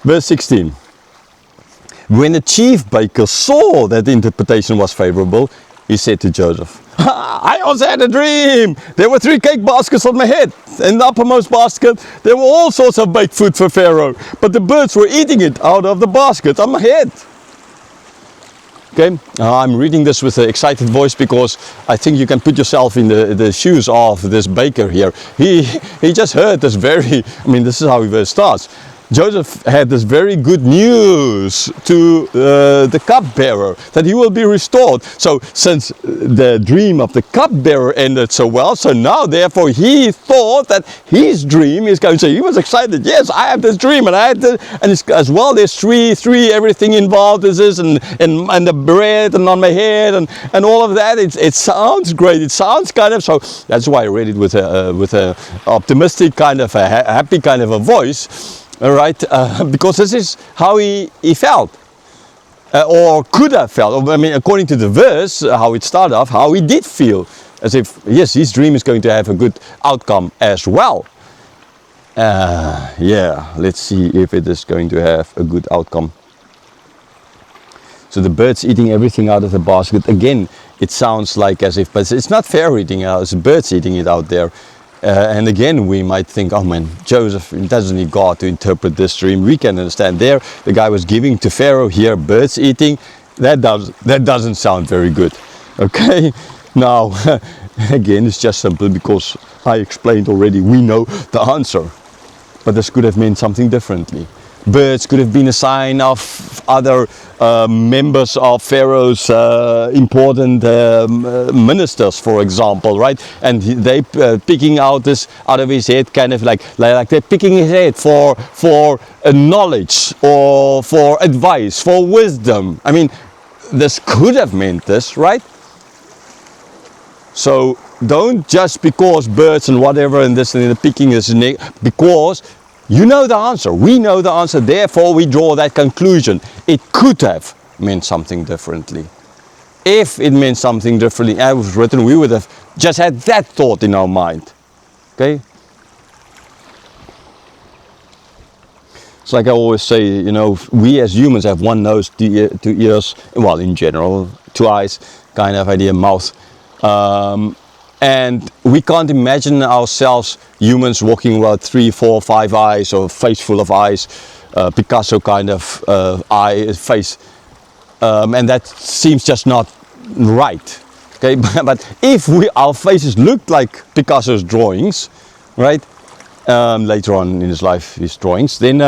Verse 16. When the chief baker saw that the interpretation was favorable, he said to Joseph, I also had a dream. There were 3 cake baskets on my head. In the uppermost basket, there were all sorts of baked food for Pharaoh. But the birds were eating it out of the basket on my head. Okay, I'm reading this with an excited voice because I think you can put yourself in the shoes of this baker here. He just heard this this is how the verse starts. Joseph had this very good news to the cupbearer that he will be restored. So since the dream of the cupbearer ended so well, so now therefore he thought that his dream is going to, he was excited. Yes, I have this dream, and I had this, and it's, as well there's three everything involved. This is and the bread and on my head and all of that. It sounds great. It sounds kind of, so that's why I read it with a optimistic kind of a happy kind of a voice. All right, because this is how he felt, or could have felt. I mean, according to the verse, how it started off, how he did feel, as if, yes, his dream is going to have a good outcome as well. Yeah, let's see if it is going to have a good outcome. So the birds eating everything out of the basket. Again, it sounds like as if, but it's not Pharaoh eating it out, it's birds eating it out there. And again, we might think, oh man, Joseph doesn't need God to interpret this dream. We can understand there, the guy was giving to Pharaoh, here birds eating. That doesn't sound very good. Okay, now again, it's just simple because I explained already, we know the answer. But this could have meant something differently. Birds could have been a sign of other members of Pharaoh's important ministers, for example, right? And they picking out this out of his head, kind of like they're picking his head for knowledge or for advice, for wisdom. I mean, this could have meant this, right? So don't just because birds and whatever and this and the picking is because you know the answer, we know the answer, therefore we draw that conclusion. It could have meant something differently. If it meant something differently as it was written, we would have just had that thought in our mind. Okay? It's like I always say, you know, we as humans have one nose, two ears, well, in general, 2 eyes, kind of idea, mouth. And we can't imagine ourselves, humans, walking about 3, 4, 5 eyes, or a face full of eyes, Picasso kind of face, and that seems just not right. Okay, but if our faces looked like Picasso's drawings, right? Later on in his life, his drawings, then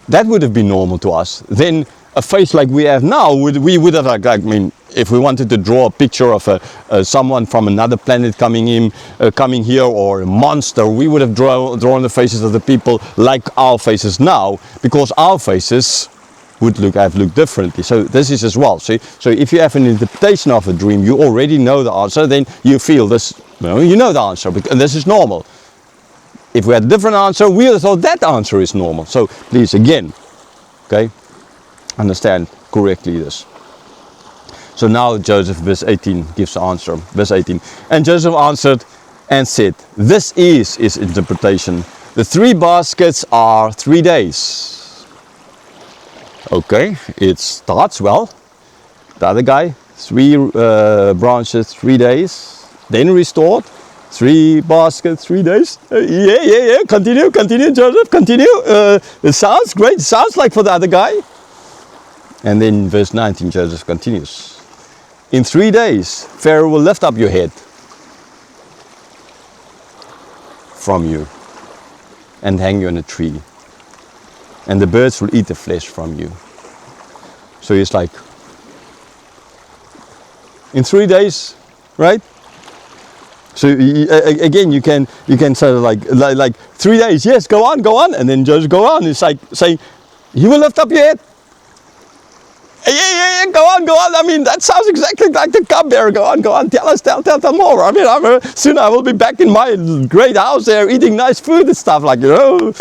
that would have been normal to us. Then a face like we have now, we would have like I mean, if we wanted to draw a picture of someone from another planet coming here, or a monster, we would have drawn the faces of the people like our faces now, because our faces would have looked differently. So this is as well. So if you have an interpretation of a dream, you already know the answer. Then you feel this, you know the answer, and this is normal. If we had a different answer, we would have thought that answer is normal. So please, again, okay, understand correctly this. So now Joseph, verse 18, gives the answer. Verse 18. And Joseph answered and said, this is his interpretation. The 3 baskets are 3 days. Okay, it starts well. The other guy, 3 branches, 3 days. Then restored. 3 baskets, 3 days. Yeah. Continue, Joseph, continue. It sounds great. It sounds like for the other guy. And then verse 19, Joseph continues. In 3 days, Pharaoh will lift up your head from you and hang you on a tree. And the birds will eat the flesh from you. So it's like, in 3 days, right? So again, you can sort of like 3 days, yes, go on. And then Joseph go on. It's like saying, he will lift up your head. Yeah, go on. I mean, that sounds exactly like the cupbearer. Go on. Tell us more. I mean, soon I will be back in my great house there, eating nice food and stuff, like, you know,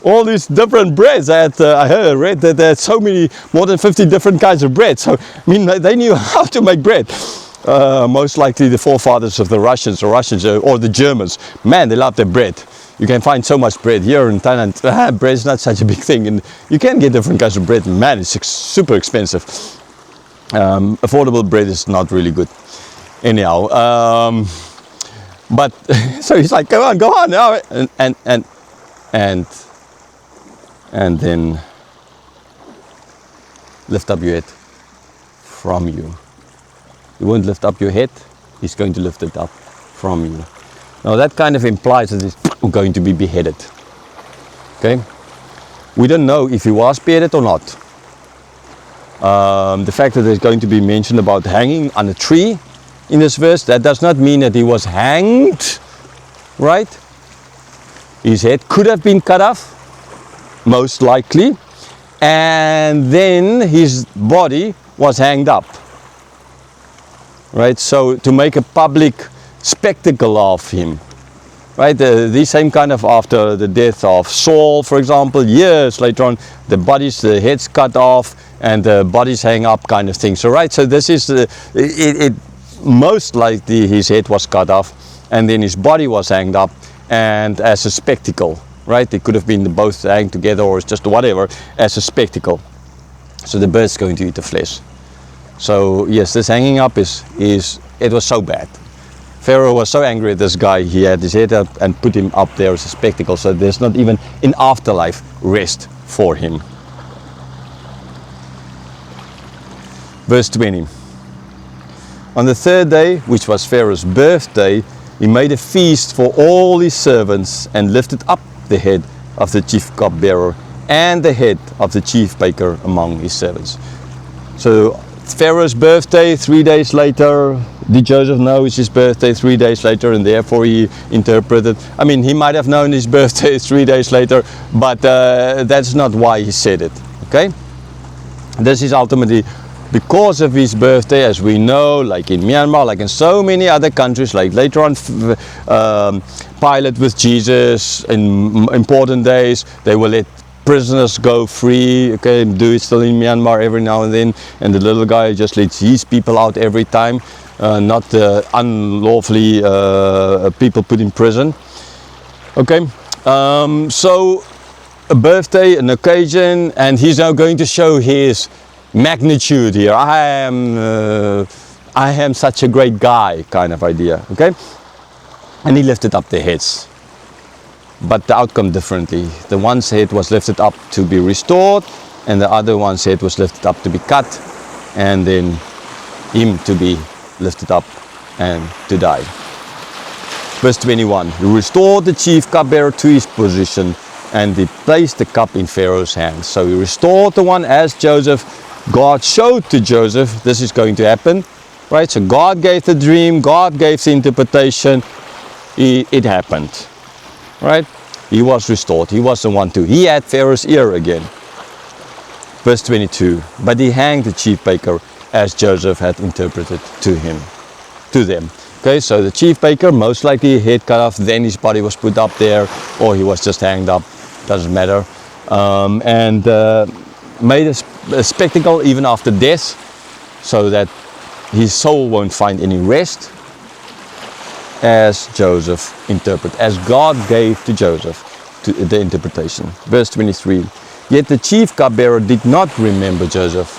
all these different breads that I read that there's so many, more than 50 different kinds of bread. So, I mean, they knew how to make bread. Most likely the forefathers of the Russians or the Germans, man, they love their bread. you can find so much bread here in Thailand. Bread is not such a big thing, and you can get different kinds of bread. Man, it's super expensive. Affordable bread is not really good. Anyhow, but so he's like, go on, and then lift up your head from you. You won't lift up your head, he's going to lift it up from you. Now that kind of implies that he's going to be beheaded. Okay? We don't know if he was beheaded or not. The fact that there's going to be mentioned about hanging on a tree in this verse, that does not mean that he was hanged, right? His head could have been cut off, most likely, and then his body was hanged up, right? So to make a public spectacle of him, right? The same kind of after the death of Saul, for example, years later on, the heads cut off and the bodies hang up kind of thing. So right, so this is it most likely his head was cut off and then his body was hanged up, and as a spectacle, right? It could have been both hanged together or just whatever, as a spectacle. So the bird's going to eat the flesh. So yes, this hanging up it was so bad. Pharaoh was so angry at this guy, he had his head up and put him up there as a spectacle, so there's not even in afterlife rest for him. Verse 20. On the third day, which was Pharaoh's birthday, he made a feast for all his servants and lifted up the head of the chief cupbearer and the head of the chief baker among his servants. So Pharaoh's birthday, 3 days later. Did Joseph know it's his birthday 3 days later, and therefore he interpreted? I mean, he might have known his birthday 3 days later, but that's not why he said it. Okay? This is ultimately because of his birthday, as we know, like in Myanmar, like in so many other countries, like later on Pilate with Jesus, in important days, they will let prisoners go free. Okay, do it still in Myanmar every now and then, and the little guy just lets his people out every time, not the unlawfully people put in prison. Okay, so a birthday, an occasion, and he's now going to show his magnitude here. I am such a great guy kind of idea. Okay, and he lifted up their heads, but the outcome differently. The one's head was lifted up to be restored, and the other one's head was lifted up to be cut, and then him to be lifted up and to die. Verse 21. He restored the chief cupbearer to his position, and he placed the cup in Pharaoh's hands. So he restored the one as God showed to Joseph this is going to happen, right? So God gave the dream, God gave the interpretation, it happened, right? He was restored, he was the one too. He had Pharaoh's ear again. Verse 22, but he hanged the chief baker as Joseph had interpreted to them. Okay, so the chief baker, most likely head cut off, then his body was put up there, or he was just hanged up, doesn't matter. And made a spectacle even after death, so that his soul won't find any rest, as Joseph interpreted, as God gave to Joseph the interpretation. Verse 23, yet the chief cupbearer did not remember Joseph,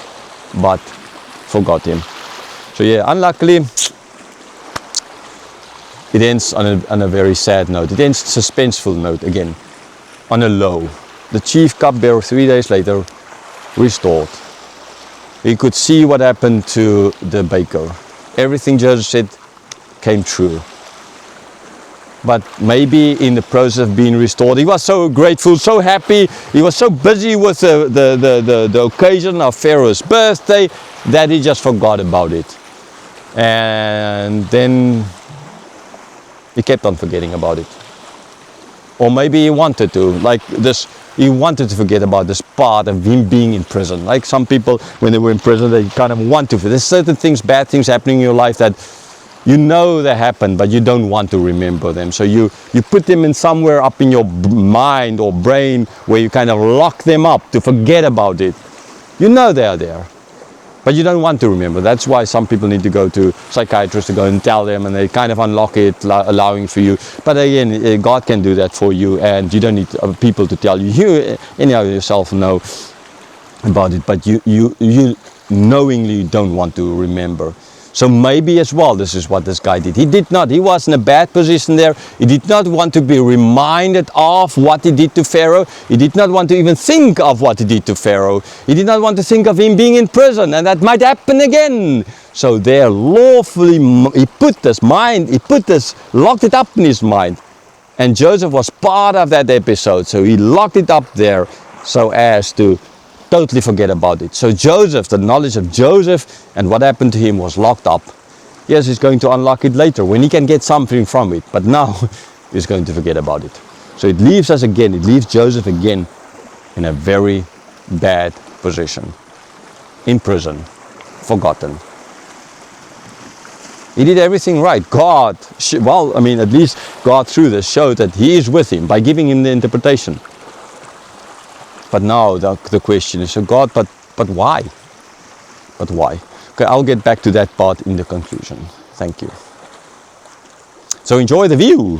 but forgot him. So yeah, unluckily, it ends on a very sad note. It ends suspenseful note again, on a low. The chief cupbearer 3 days later restored. He could see what happened to the baker. Everything Joseph said came true. But maybe in the process of being restored, he was so grateful, so happy, he was so busy with the occasion of Pharaoh's birthday that he just forgot about it. And then he kept on forgetting about it. Or maybe he wanted to, like this, he wanted to forget about this part of him being in prison. Like some people, when they were in prison, they kind of want to. There's certain things, bad things happening in your life that you know they happen, but you don't want to remember them. So you put them in somewhere up in your mind or brain where you kind of lock them up to forget about it. You know they are there. But you don't want to remember. That's why some people need to go to psychiatrists to go and tell them, and they kind of unlock it, allowing for you. But again, God can do that for you, and you don't need people to tell you. You anyhow yourself know about it, but you knowingly don't want to remember. So maybe as well, this is what this guy did. He was in a bad position there. He did not want to be reminded of what he did to Pharaoh. He did not want to even think of what he did to Pharaoh. He did not want to think of him being in prison, and that might happen again. So there lawfully, he locked it up in his mind. And Joseph was part of that episode. So he locked it up there so as to totally forget about it. So Joseph, the knowledge of Joseph and what happened to him was locked up. Yes, he's going to unlock it later when he can get something from it, but now he's going to forget about it. So it leaves us again, it leaves Joseph again in a very bad position. In prison, forgotten. He did everything right. God, at least God through this showed that he is with him by giving him the interpretation. But now the question is, so God, but why? But why? Okay, I'll get back to that part in the conclusion. Thank you. So enjoy the view.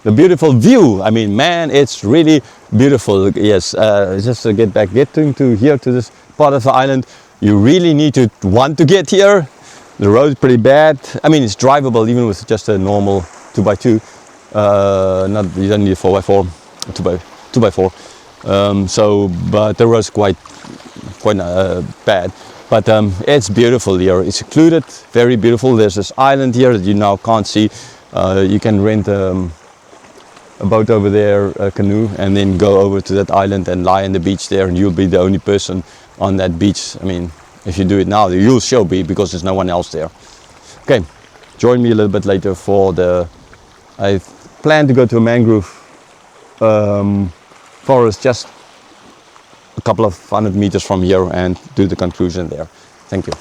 The beautiful view. I mean, man, it's really beautiful. Yes, just to getting to here to this part of the island, you really need to want to get here. The road is pretty bad. I mean, it's drivable even with just a normal 2x2. You don't need a 4x4, 2x4. But the road's quite bad. But it's beautiful here. It's secluded, very beautiful. There's this island here that you now can't see. You can rent a boat over there, a canoe, and then go over to that island and lie on the beach there, and you'll be the only person on that beach. I mean, if you do it now, you'll sure be, because there's no one else there. Okay, join me a little bit later for I plan to go to a mangrove forest just a couple of 100 meters from here and do the conclusion there. Thank you.